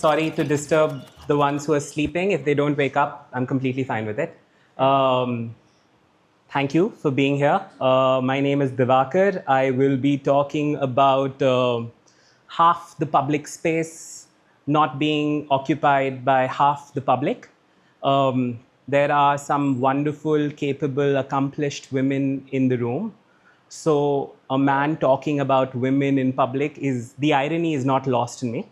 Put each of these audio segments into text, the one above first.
Sorry to disturb the ones who are sleeping. If they don't wake up, I'm completely fine with it. Thank you for being here. My name is Diwakar. I will be talking about half the public space not being occupied by half the public. There are some wonderful, capable, accomplished women in the room. So a man talking about women in public is, the irony is not lost in me.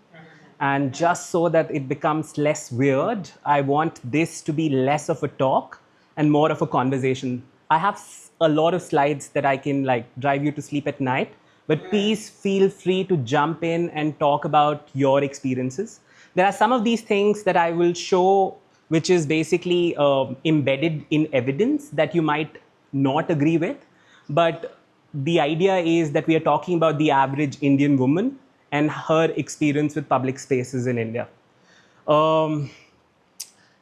And just so that it becomes less weird, I want this to be less of a talk and more of a conversation. I have a lot of slides that I can drive you to sleep at night, but please feel free to jump in and talk about your experiences. There are some of these things that I will show, which is basically embedded in evidence that you might not agree with. But the idea is that we are talking about the average Indian woman and her experience with public spaces in India.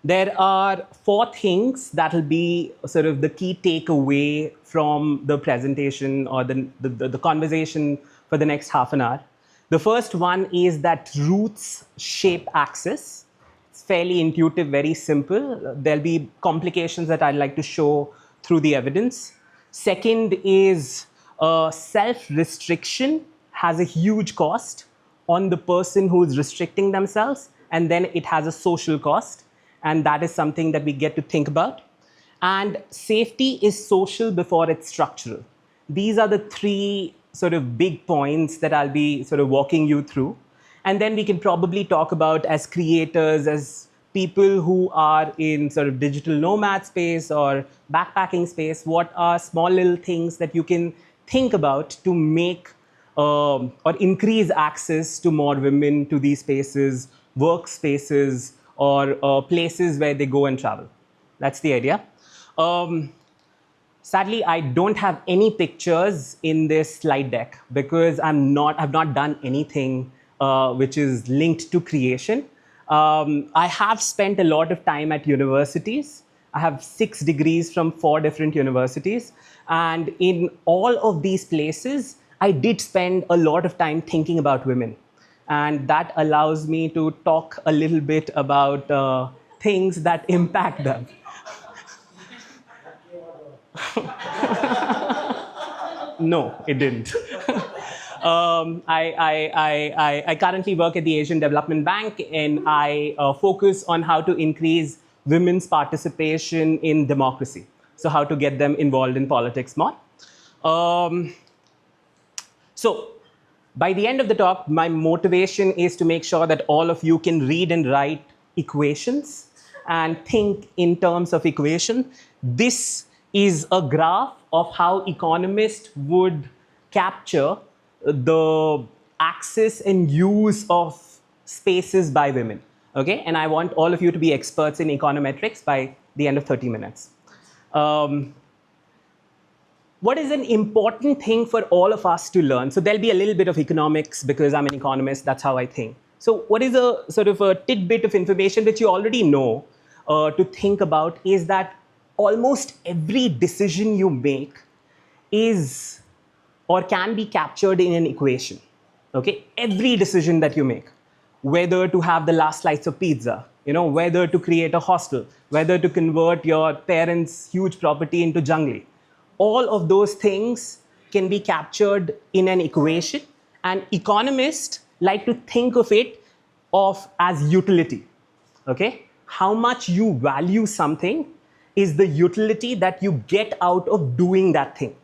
There are 4 things that will be sort of the key takeaway from the presentation or the conversation for the next half an hour. The first one is that roots shape access. It's fairly intuitive, very simple. There'll be complications that I'd like to show through the evidence. Second is self-restriction has a huge cost on the person who is restricting themselves, and then it has a social cost, and that is something that we get to think about. And safety is social before it's structural. These are the 3 sort of big points that I'll be sort of walking you through. And then we can probably talk about, as creators, as people who are in sort of digital nomad space or backpacking space, what are small little things that you can think about to make or increase access to more women to these spaces, workspaces, or places where they go and travel. That's the idea. Sadly, I don't have any pictures in this slide deck because I've not done anything which is linked to creation. I have spent a lot of time at universities. I have 6 degrees from 4 different universities. And in all of these places, I did spend a lot of time thinking about women. And that allows me to talk a little bit about things that impact them. No, it didn't. I currently work at the Asian Development Bank, and I focus on how to increase women's participation in democracy. So how to get them involved in politics more. So by the end of the talk, my motivation is to make sure that all of you can read and write equations and think in terms of equation. This is a graph of how Economist would capture the access and use of spaces by women. Okay? And I want all of you to be experts in econometrics by the end of 30 minutes. What is an important thing for all of us to learn? So there'll be a little bit of economics because I'm an economist, that's how I think. So what is a sort of a tidbit of information that you already know to think about is that almost every decision you make is or can be captured in an equation. Okay? Every decision that you make, whether to have the last slice of pizza, whether to create a hostel, whether to convert your parents' huge property into Jungli. All of those things can be captured in an equation, and economists like to think of it as utility. Okay? How much you value something is the utility that you get out of doing that thing.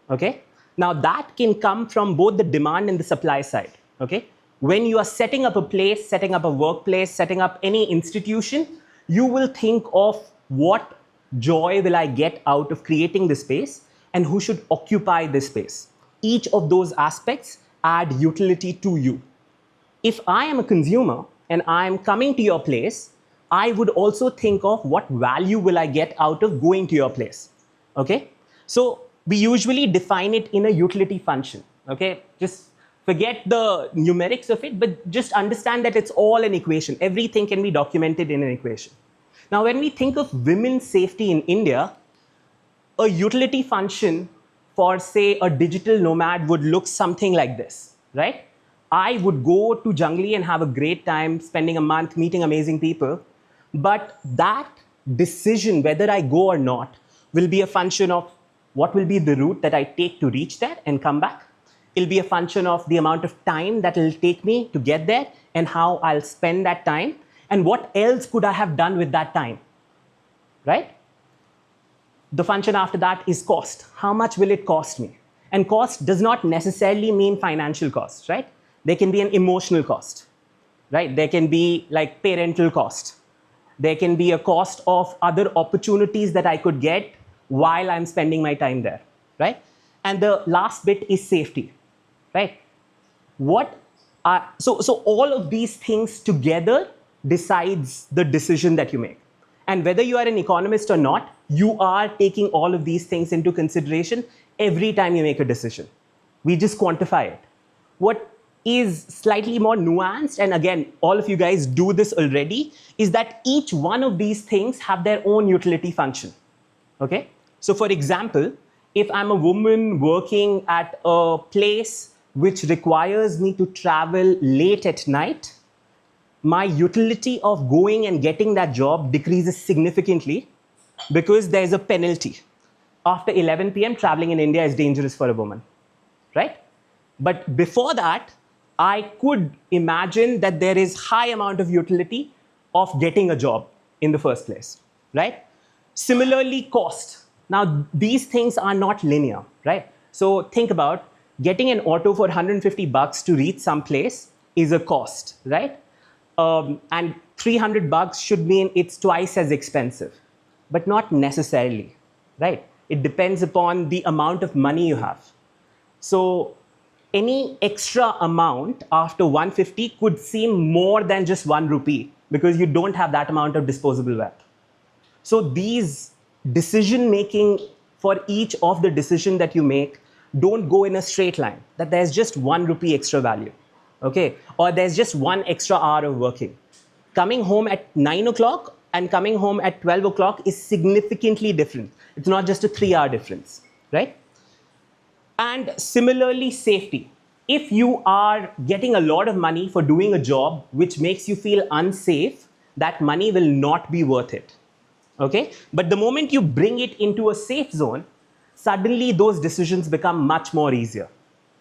Okay? Now that can come from both the demand and the supply side. Okay? When you are setting up a place, setting up a workplace, setting up any institution, you will think of what joy will I get out of creating this space and who should occupy this space. Each of those aspects add utility to you. If I am a consumer and I'm coming to your place, I would also think of what value will I get out of going to your place. Okay? So we usually define it in a utility function. Okay? Just forget the numerics of it, but just understand that it's all an equation. Everything can be documented in an equation. Now, when we think of women's safety in India, a utility function for, say, a digital nomad would look something like this, right? I would go to Jungli and have a great time spending a month meeting amazing people. But that decision, whether I go or not, will be a function of what will be the route that I take to reach there and come back. It'll be a function of the amount of time that it'll take me to get there and how I'll spend that time and what else could I have done with that time, right? The function after that is cost. How much will it cost me? And cost does not necessarily mean financial cost, right? There can be an emotional cost, right? There can be like parental cost. There can be a cost of other opportunities that I could get while I'm spending my time there, right? And the last bit is safety, right? So all of these things together decides the decision that you make. And whether you are an economist or not, you are taking all of these things into consideration every time you make a decision. We just quantify it. What is slightly more nuanced, and again, all of you guys do this already, is that each one of these things have their own utility function. Okay? So for example, if I'm a woman working at a place which requires me to travel late at night, my utility of going and getting that job decreases significantly because there's a penalty. After 11 p.m., traveling in India is dangerous for a woman, right? But before that, I could imagine that there is high amount of utility of getting a job in the first place, right? Similarly, cost. Now, these things are not linear, right? So think about getting an auto for 150 bucks to reach some place is a cost, right? And 300 bucks should mean it's twice as expensive, but not necessarily, right? It depends upon the amount of money you have. So any extra amount after 150 could seem more than just 1 rupee because you don't have that amount of disposable wealth. So these decision making for each of the decision that you make don't go in a straight line, that there's just 1 rupee extra value, okay? Or there's just 1 extra hour of working. Coming home at 9 o'clock and coming home at 12 o'clock is significantly different. It's not just a 3-hour difference, right? And similarly, safety. If you are getting a lot of money for doing a job which makes you feel unsafe, that money will not be worth it, okay? But the moment you bring it into a safe zone, suddenly those decisions become much more easier,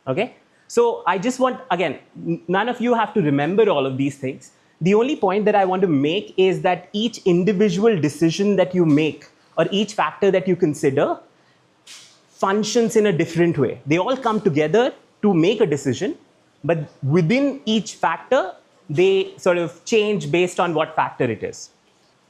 okay? So I just want, again, none of you have to remember all of these things. The only point that I want to make is that each individual decision that you make or each factor that you consider functions in a different way. They all come together to make a decision, but within each factor, they sort of change based on what factor it is.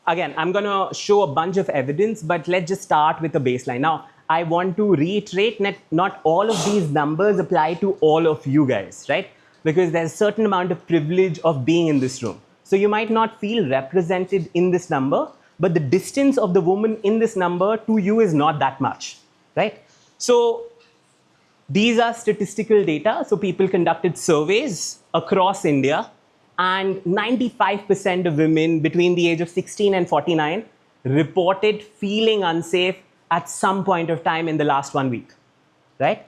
Again, I'm going to show a bunch of evidence, but let's just start with the baseline. Now, I want to reiterate that not all of these numbers apply to all of you guys, right? Because there's a certain amount of privilege of being in this room. So you might not feel represented in this number, but the distance of the woman in this number to you is not that much, right? So these are statistical data. So people conducted surveys across India, and 95% of women between the age of 16 and 49 reported feeling unsafe at some point of time in the last 1 week, right?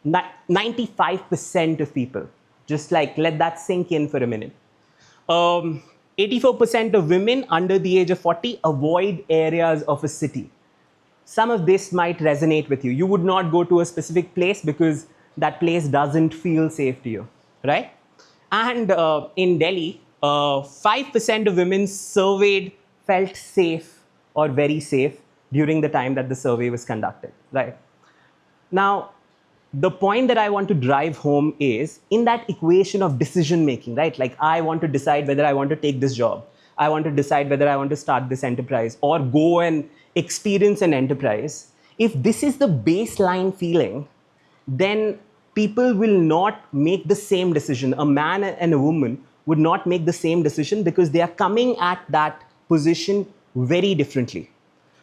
95% of people. Just like let that sink in for a minute. 84% of women under the age of 40 avoid areas of a city. Some of this might resonate with you. You would not go to a specific place because that place doesn't feel safe to you, right? And in Delhi, 5% of women surveyed felt safe or very safe during the time that the survey was conducted, right? Now, the point that I want to drive home is in that equation of decision making, right? Like I want to decide whether I want to take this job. I want to decide whether I want to start this enterprise or go and experience an enterprise. If this is the baseline feeling, then people will not make the same decision. A man and a woman would not make the same decision because they are coming at that position very differently.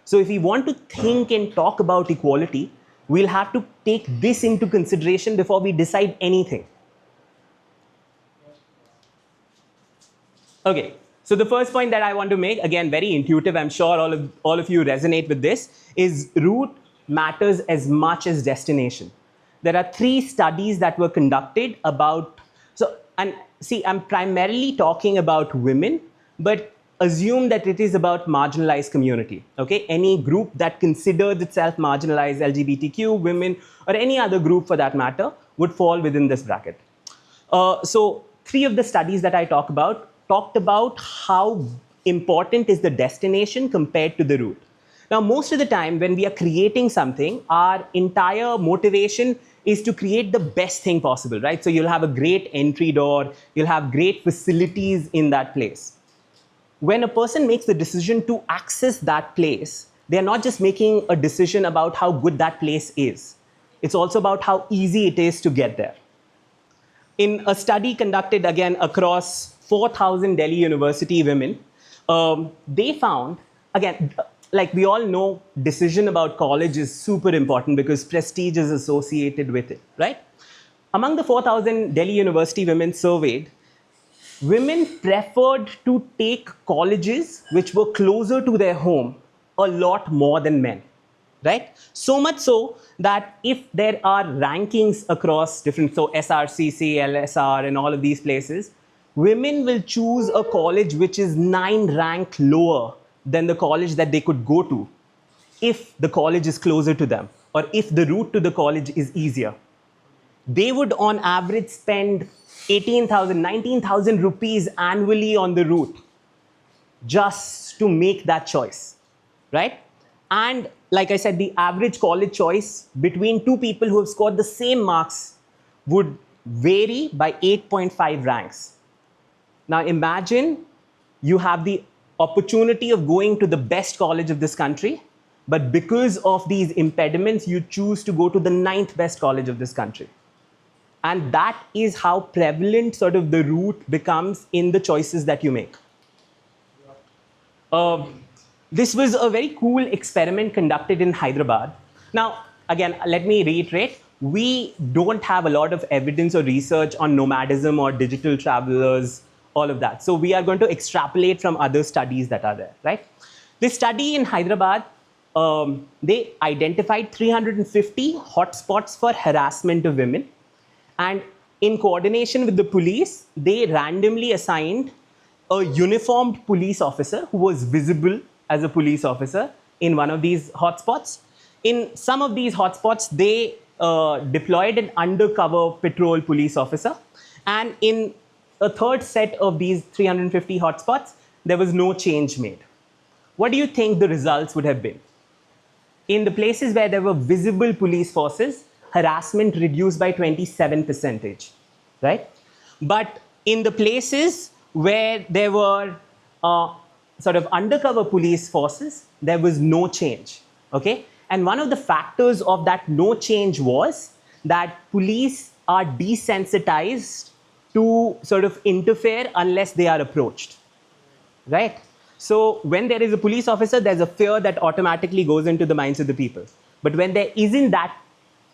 So if we want to think and talk about equality, we'll have to take this into consideration before we decide anything. Okay, so the first point that I want to make, again, very intuitive, I'm sure all of you resonate with this, is route matters as much as destination. There are 3 studies that were conducted about So, and see, I'm primarily talking about women, but assume that it is about marginalized community, okay? Any group that considers itself marginalized, LGBTQ, women, or any other group for that matter, would fall within this bracket. So three of the studies that I talked about how important is the destination compared to the route. Now, most of the time when we are creating something, our entire motivation is to create the best thing possible, right? So you'll have a great entry door, you'll have great facilities in that place. When a person makes the decision to access that place, they're not just making a decision about how good that place is. It's also about how easy it is to get there. In a study conducted again across 4,000 Delhi University women, they found, again, like we all know, decision about college is super important because prestige is associated with it, right? Among the 4,000 Delhi University women surveyed, women preferred to take colleges which were closer to their home a lot more than men, right? So much so that if there are rankings across different, so SRCC, LSR, and all of these places, women will choose a college which is 9 rank lower than the college that they could go to if the college is closer to them or if the route to the college is easier. They would on average spend 18,000, 19,000 rupees annually on the route just to make that choice, right? And like I said, the average college choice between two people who have scored the same marks would vary by 8.5 ranks. Now imagine you have the opportunity of going to the best college of this country, but because of these impediments, you choose to go to the 9th best college of this country. And that is how prevalent sort of the route becomes in the choices that you make. This was a very cool experiment conducted in Hyderabad. Now, again, let me reiterate, we don't have a lot of evidence or research on nomadism or digital travelers, all of that. So we are going to extrapolate from other studies that are there, right? This study in Hyderabad, they identified 350 hotspots for harassment of women. And in coordination with the police, they randomly assigned a uniformed police officer who was visible as a police officer in one of these hotspots. In some of these hotspots, they deployed an undercover patrol police officer. And in a third set of these 350 hotspots, there was no change made. What do you think the results would have been? In the places where there were visible police forces, harassment reduced by 27%, right? But in the places where there were sort of undercover police forces, there was no change, okay? And one of the factors of that no change was that police are desensitized to sort of interfere unless they are approached, right? So when there is a police officer, there's a fear that automatically goes into the minds of the people. But when there isn't that,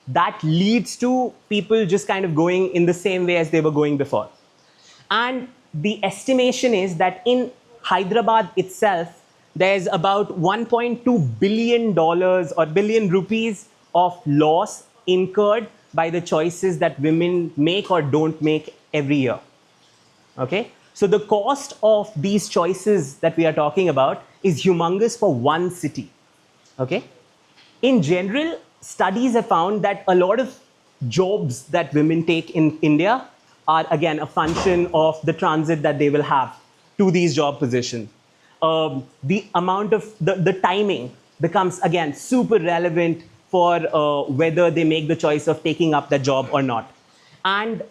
that leads to people just kind of going in the same way as they were going before. And the estimation is that in Hyderabad itself, there's about $1.2 billion or billion rupees of loss incurred by the choices that women make or don't make every year. Okay? So the cost of these choices that we are talking about is humongous for one city. Okay? In general, studies have found that a lot of jobs that women take in India are, again, a function of the transit that they will have to these job positions. The amount of the timing becomes, again, super relevant for whether they make the choice of taking up that job or not. And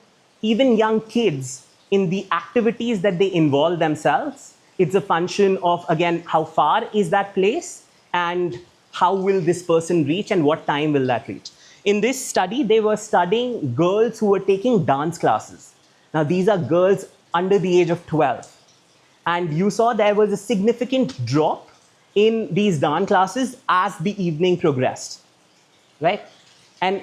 even young kids, in the activities that they involve themselves, it's a function of, again, how far is that place and how will this person reach and what time will that reach. In this study, they were studying girls who were taking dance classes. Now, these are girls under the age of 12. And you saw there was a significant drop in these dance classes as the evening progressed, right? And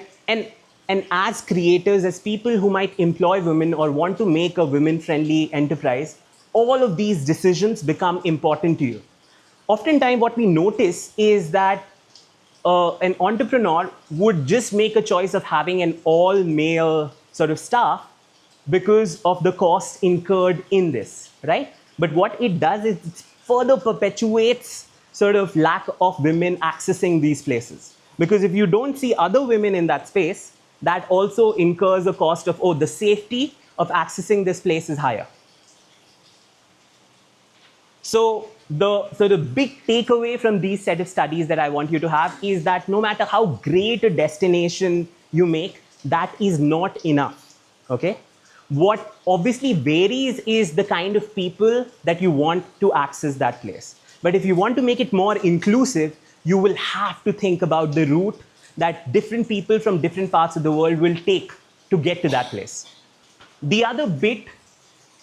as creators, as people who might employ women or want to make a women-friendly enterprise, all of these decisions become important to you. Oftentimes, what we notice is that an entrepreneur would just make a choice of having an all-male sort of staff, because of the cost incurred in this, right? But what it does is it further perpetuates sort of lack of women accessing these places. Because if you don't see other women in that space, that also incurs a cost of, oh, the safety of accessing this place is higher. So the big takeaway from these set of studies that I want you to have is that no matter how great a destination you make, that is not enough, okay? What obviously varies is the kind of people that you want to access that place. But if you want to make it more inclusive, you will have to think about the route that different people from different parts of the world will take to get to that place. The other bit,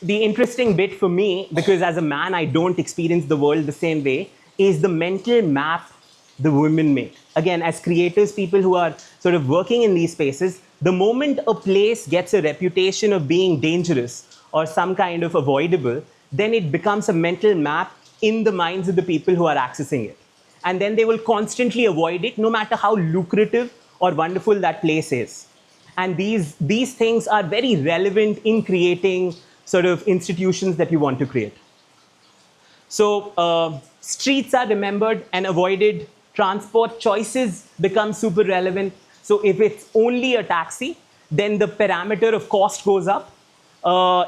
the interesting bit for me, because as a man I don't experience the world the same way, is the mental map the women make. Again, as creators, people who are sort of working in these spaces, the moment a place gets a reputation of being dangerous or some kind of avoidable, then it becomes a mental map in the minds of the people who are accessing it. And then they will constantly avoid it, no matter how lucrative or wonderful that place is. And these things are very relevant in creating sort of institutions that you want to create. So streets are remembered and avoided. Transport choices become super relevant. So if it's only a taxi, then the parameter of cost goes up.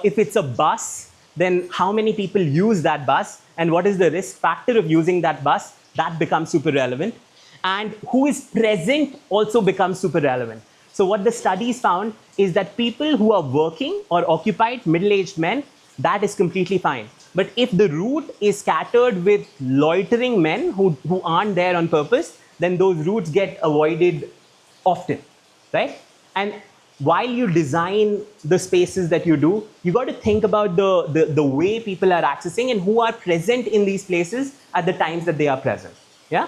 If it's a bus, then how many people use that bus and what is the risk factor of using that bus? That becomes super relevant. And who is present also becomes super relevant. So what the studies found is that people who are working or occupied, middle-aged men, that is completely fine. But if the route is scattered with loitering men who aren't there on purpose, then those routes get avoided often, right? And while you design the spaces that you do, you got to think about the way people are accessing and who are present in these places at the times that they are present, yeah?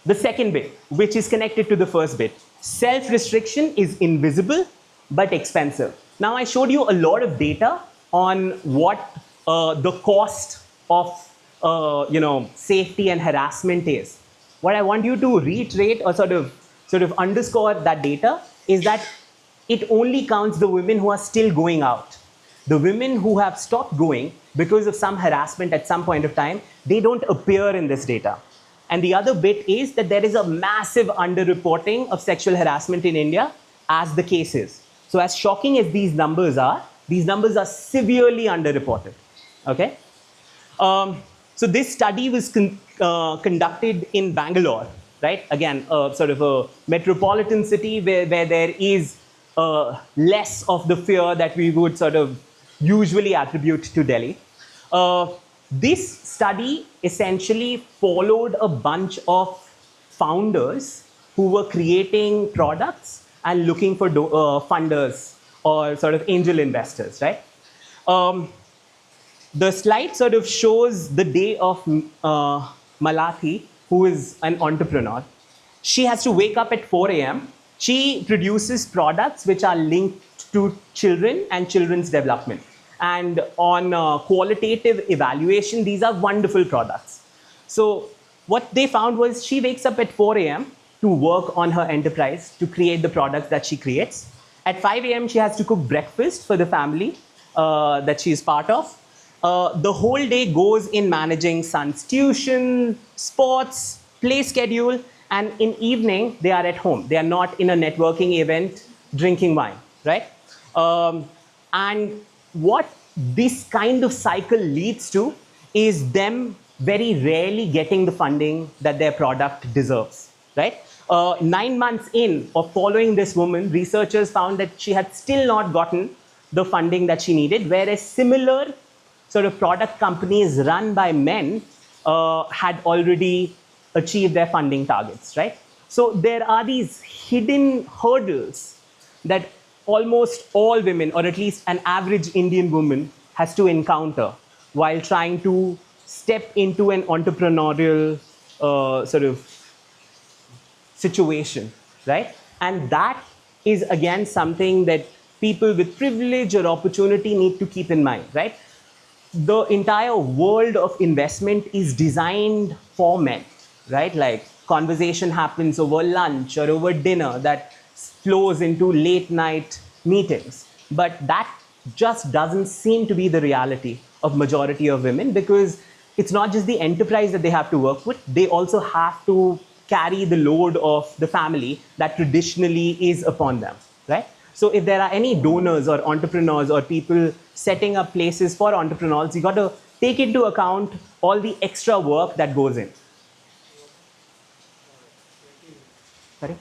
The second bit, which is connected to the first bit, self-restriction is invisible but expensive. Now, I showed you a lot of data on what the cost of safety and harassment is. What I want you to reiterate or sort of underscore that data is that it only counts the women who are still going out. The women who have stopped going because of some harassment at some point of time, they don't appear in this data. And the other bit is that there is a massive underreporting of sexual harassment in India, as the case is. So as shocking as these numbers are severely underreported, okay? So this study was conducted in Bangalore, right? Again, sort of a metropolitan city where there is less of the fear that we would sort of usually attribute to Delhi. This study essentially followed a bunch of founders who were creating products and looking for funders or sort of angel investors, right? The slide sort of shows the day of Malathi, who is an entrepreneur. She has to wake up at 4 a.m. She produces products which are linked to children and children's development. And on qualitative evaluation, these are wonderful products. So what they found was she wakes up at 4 a.m. to work on her enterprise, to create the products that she creates. At 5 a.m., she has to cook breakfast for the family that she is part of. The whole day goes in managing son's tuition, sports, play schedule, and in evening, they are at home. They are not in a networking event drinking wine, right? And what this kind of cycle leads to is them very rarely getting the funding that their product deserves, right? 9 months in of following this woman, researchers found that she had still not gotten the funding that she needed, whereas similar sort of product companies run by men had already achieved their funding targets, right? So there are these hidden hurdles that almost all women, or at least an average Indian woman, has to encounter while trying to step into an entrepreneurial sort of situation, right? And that is again something that people with privilege or opportunity need to keep in mind, right? The entire world of investment is designed for men, right? Like conversation happens over lunch or over dinner that flows into late night meetings. But that just doesn't seem to be the reality of majority of women, because it's not just the enterprise that they have to work with, they also have to carry the load of the family that traditionally is upon them, right? So if there are any donors or entrepreneurs or people setting up places for entrepreneurs, you got to take into account all the extra work that goes in. Sorry?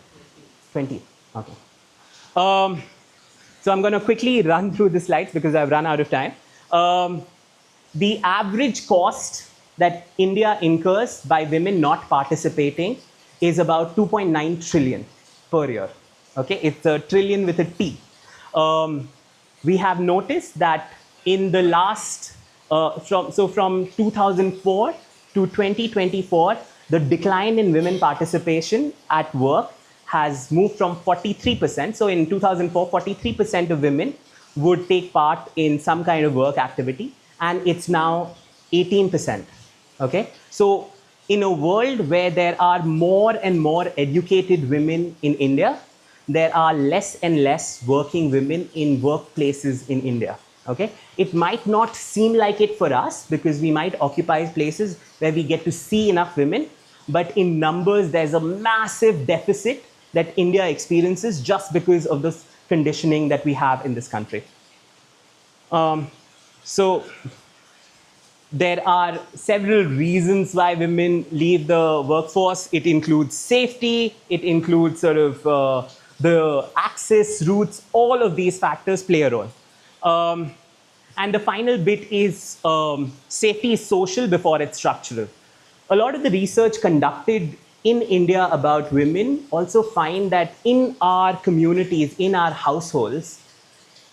20. Okay. So I'm going to quickly run through the slides because I've run out of time. The average cost that India incurs by women not participating is about 2.9 trillion per year. Okay, it's a trillion with a T. We have noticed that in the last, from 2004 to 2024, the decline in women participation at work has moved from 43%. So in 2004, 43% of women would take part in some kind of work activity, and it's now 18%. Okay, so in a world where there are more and more educated women in India, there are less and less working women in workplaces in India. Okay, it might not seem like it for us because we might occupy places where we get to see enough women, but in numbers, there's a massive deficit that India experiences just because of this conditioning that we have in this country. So there are several reasons why women leave the workforce. It includes safety, it includes sort of the access routes, all of these factors play a role. And the final bit is safety is social before it's structural. A lot of the research conducted in India about women also find that in our communities, in our households,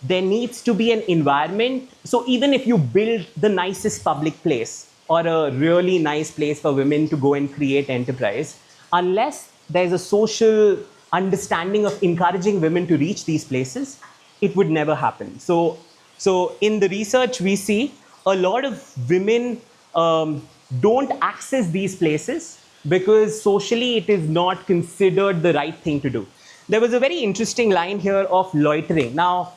there needs to be an environment. So even if you build the nicest public place or a really nice place for women to go and create enterprise, unless there's a social understanding of encouraging women to reach these places, it would never happen. So in the research, we see a lot of women don't access these places because socially it is not considered the right thing to do. There was a very interesting line here of loitering. Now,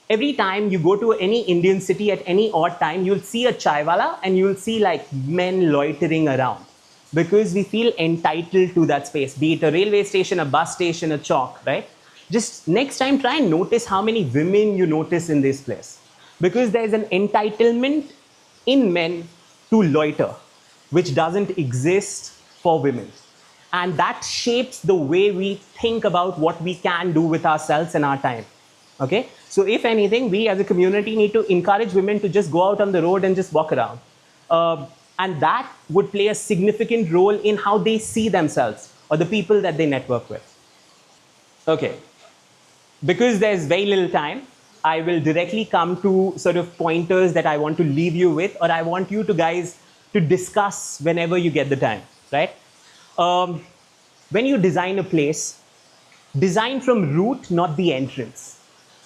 every time you go to any Indian city at any odd time, you'll see a chaiwala and you'll see like men loitering around because we feel entitled to that space, be it a railway station, a bus station, a chalk, right? Just next time, try and notice how many women you notice in this place, because there's an entitlement in men to loiter, which doesn't exist for women. And that shapes the way we think about what we can do with ourselves and our time. Okay, so if anything, we as a community need to encourage women to just go out on the road and just walk around. And that would play a significant role in how they see themselves or the people that they network with. Okay, because there's very little time, I will directly come to sort of pointers that I want to leave you with, or I want you to guys to discuss whenever you get the time, right? When you design a place, design from root, not the entrance,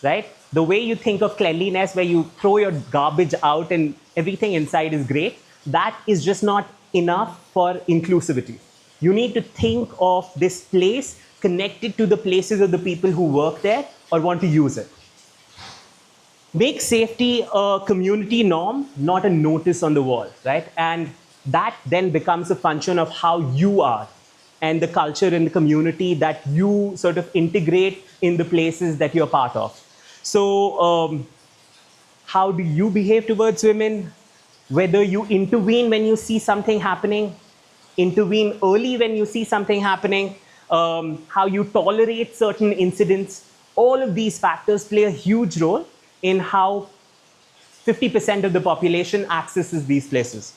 right? The way you think of cleanliness, where you throw your garbage out and everything inside is great, that is just not enough for inclusivity. You need to think of this place connected to the places of the people who work there or want to use it. Make safety a community norm, not a notice on the wall, right? And that then becomes a function of how you are and the culture and the community that you sort of integrate in the places that you're part of. So how do you behave towards women? Whether you intervene when you see something happening, intervene early when you see something happening, how you tolerate certain incidents, all of these factors play a huge role in how 50% of the population accesses these places.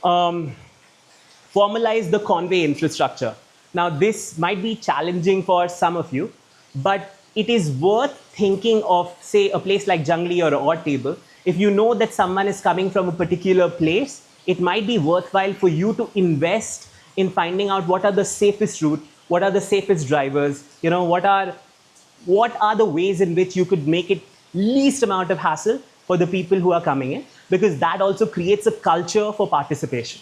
Formalize the convey infrastructure. Now, this might be challenging for some of you, but it is worth thinking of, say, a place like Jungli or Odd Table. If you know that someone is coming from a particular place, it might be worthwhile for you to invest in finding out what are the safest routes, what are the safest drivers, you know, what are the ways in which you could make it least amount of hassle for the people who are coming in, because that also creates a culture for participation,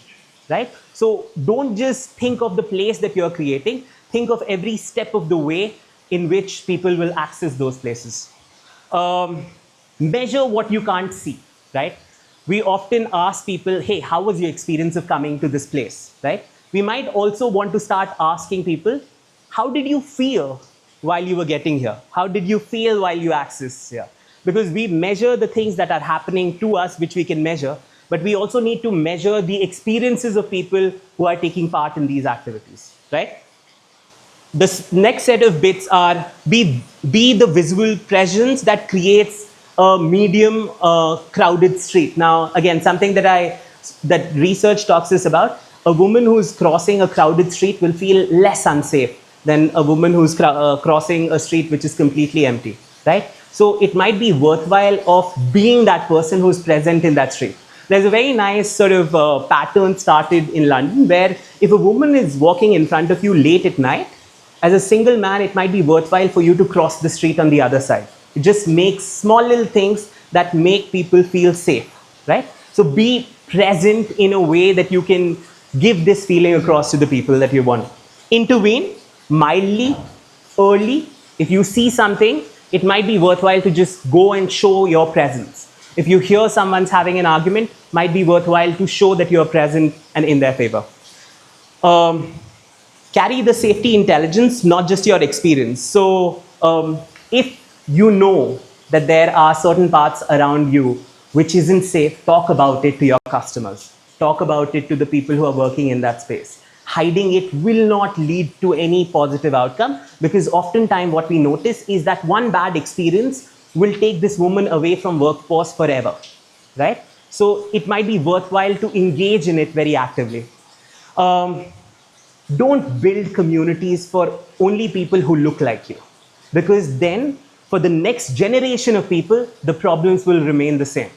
right? So don't just think of the place that you're creating, think of every step of the way in which people will access those places. measure what you can't see, right? We often ask people, hey, how was your experience of coming to this place, right? We might also want to start asking people, how did you feel while you were getting here? How did you feel while you accessed here? Because we measure the things that are happening to us, which we can measure, but we also need to measure the experiences of people who are taking part in these activities, right? The next set of bits are be the visual presence that creates a medium crowded street. Now, again, something that research talks us about, a woman who's crossing a crowded street will feel less unsafe than a woman who's crossing a street which is completely empty, right? So it might be worthwhile of being that person who's present in that street. There's a very nice sort of pattern started in London where if a woman is walking in front of you late at night, as a single man, it might be worthwhile for you to cross the street on the other side. It just makes small little things that make people feel safe, right? So be present in a way that you can give this feeling across to the people that you want. Intervene mildly, early. If you see something, it might be worthwhile to just go and show your presence. If you hear someone's having an argument, might be worthwhile to show that you're present and in their favor. Carry the safety intelligence, not just your experience. So if you know that there are certain parts around you which isn't safe, talk about it to your customers. Talk about it to the people who are working in that space. Hiding it will not lead to any positive outcome, because oftentimes what we notice is that one bad experience will take this woman away from workforce forever, right? So it might be worthwhile to engage in it very actively. Don't build communities for only people who look like you, because then for the next generation of people, the problems will remain the same.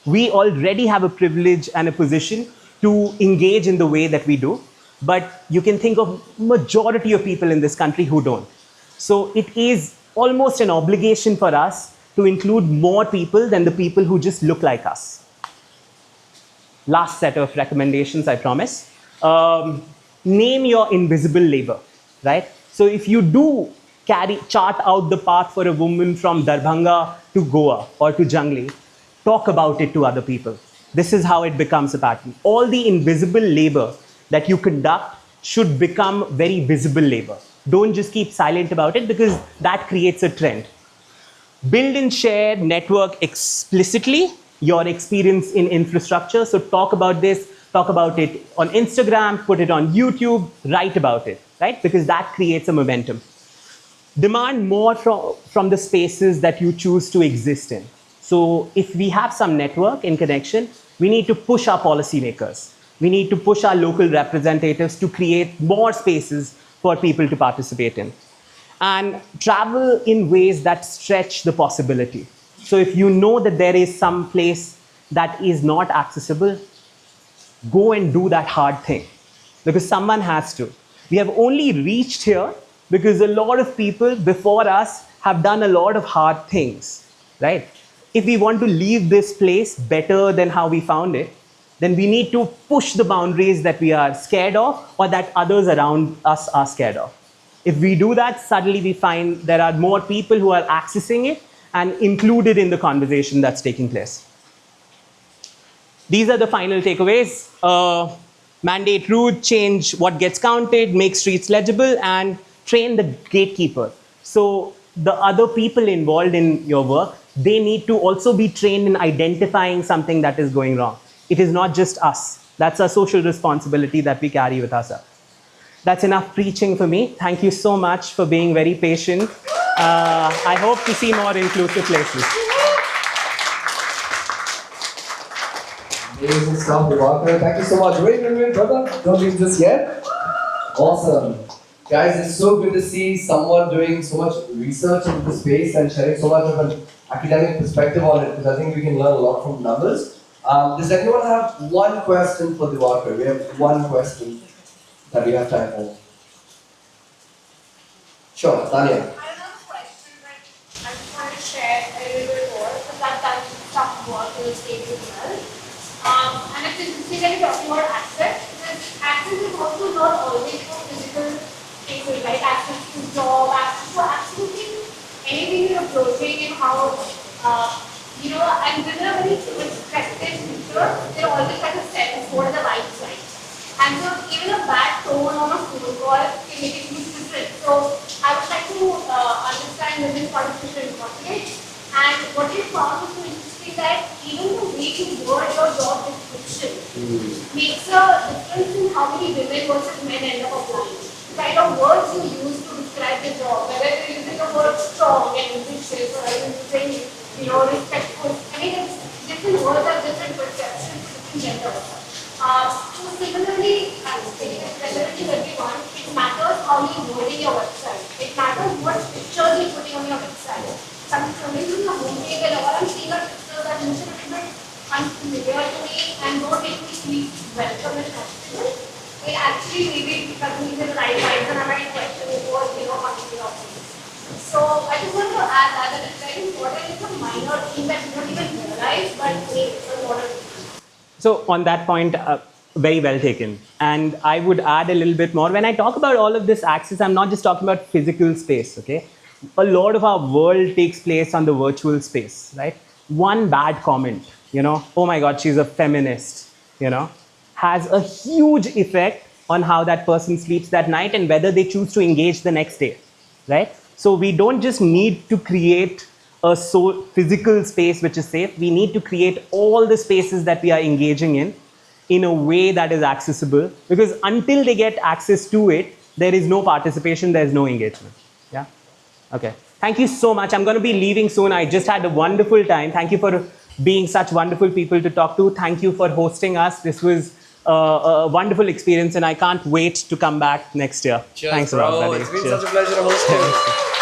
We already have a privilege and a position to engage in the way that we do, but you can think of majority of people in this country who don't. So it is almost an obligation for us to include more people than the people who just look like us. Last set of recommendations, I promise. Name your invisible labor, right? So if you do chart out the path for a woman from Darbhanga to Goa or to Jungli, talk about it to other people. This is how it becomes a pattern. All the invisible labor that you conduct should become very visible labor. Don't just keep silent about it, because that creates a trend. Build and share network explicitly your experience in infrastructure. So talk about this, talk about it on Instagram, put it on YouTube, write about it, right? Because that creates a momentum. Demand more from the spaces that you choose to exist in. So if we have some network in connection, we need to push our policymakers. We need to push our local representatives to create more spaces for people to participate in. And travel in ways that stretch the possibility. So if you know that there is some place that is not accessible, go and do that hard thing, because someone has to. We have only reached here because a lot of people before us have done a lot of hard things, right? If we want to leave this place better than how we found it, then we need to push the boundaries that we are scared of or that others around us are scared of. If we do that, suddenly we find there are more people who are accessing it and included in the conversation that's taking place. These are the final takeaways. Mandate route, change what gets counted, make streets legible, and train the gatekeeper. So the other people involved in your work, they need to also be trained in identifying something that is going wrong. It is not just us. That's a social responsibility that we carry with ourselves. That's enough preaching for me. Thank you so much for being very patient. I hope to see more inclusive places. Amazing stuff, Diwakar. Thank you so much. Wait, brother. Don't leave just yet. Awesome. Guys, it's so good to see someone doing so much research into the space and sharing so much of an academic perspective on it, because I think we can learn a lot from numbers. Does anyone have one question for Diwakar? We have one question that we have time for. Sure, Tanya. I don't have a question, but I just want to share a little bit more, because I've done some work in the States as well. And it's interesting that you're talking about access, because access is also not always for physical spaces, like access to job, access to absolutely anything you're approaching, and how and within a very respected feature, they always try to sense what is the right side. And so even a bad tone on a phone call can make it look different. So I would like to understand this artificial intelligence. And what we found is so interesting that even the way you word your job description makes a difference in how many women versus men end up applying. The kind of words you use to describe the job, whether you're using the word strong and ambitious or you're using, respectful. I mean, different words have different perceptions for different genders. So similarly, I think it's relevant to everyone. It matters how you're wording your website. It matters what pictures you're putting on your website. Something on your homepage and all I'm seeing are pictures that look a little bit unfamiliar to me and don't make me feel welcome and comfortable. It actually maybe doesn't give the right vibes and I might question it or something of things. So I just want to add that it's very important. It's a minor thing that you don't even realize, but it's a lot of. So on that point, very well taken. And I would add a little bit more. When I talk about all of this access, I'm not just talking about physical space, okay? A lot of our world takes place on the virtual space, right? One bad comment, oh my God, she's a feminist, has a huge effect on how that person sleeps that night and whether they choose to engage the next day, right? So we don't just need to create a physical space which is safe. We need to create all the spaces that we are engaging in a way that is accessible, because until they get access to it, there is no participation, there is no engagement. Yeah? Okay. Thank you so much. I'm going to be leaving soon. I just had a wonderful time. Thank you for being such wonderful people to talk to. Thank you for hosting us. This was a wonderful experience, and I can't wait to come back next year. Cheers, Thanks a bro. lot, buddy. It's been Cheers. such a pleasure to host you.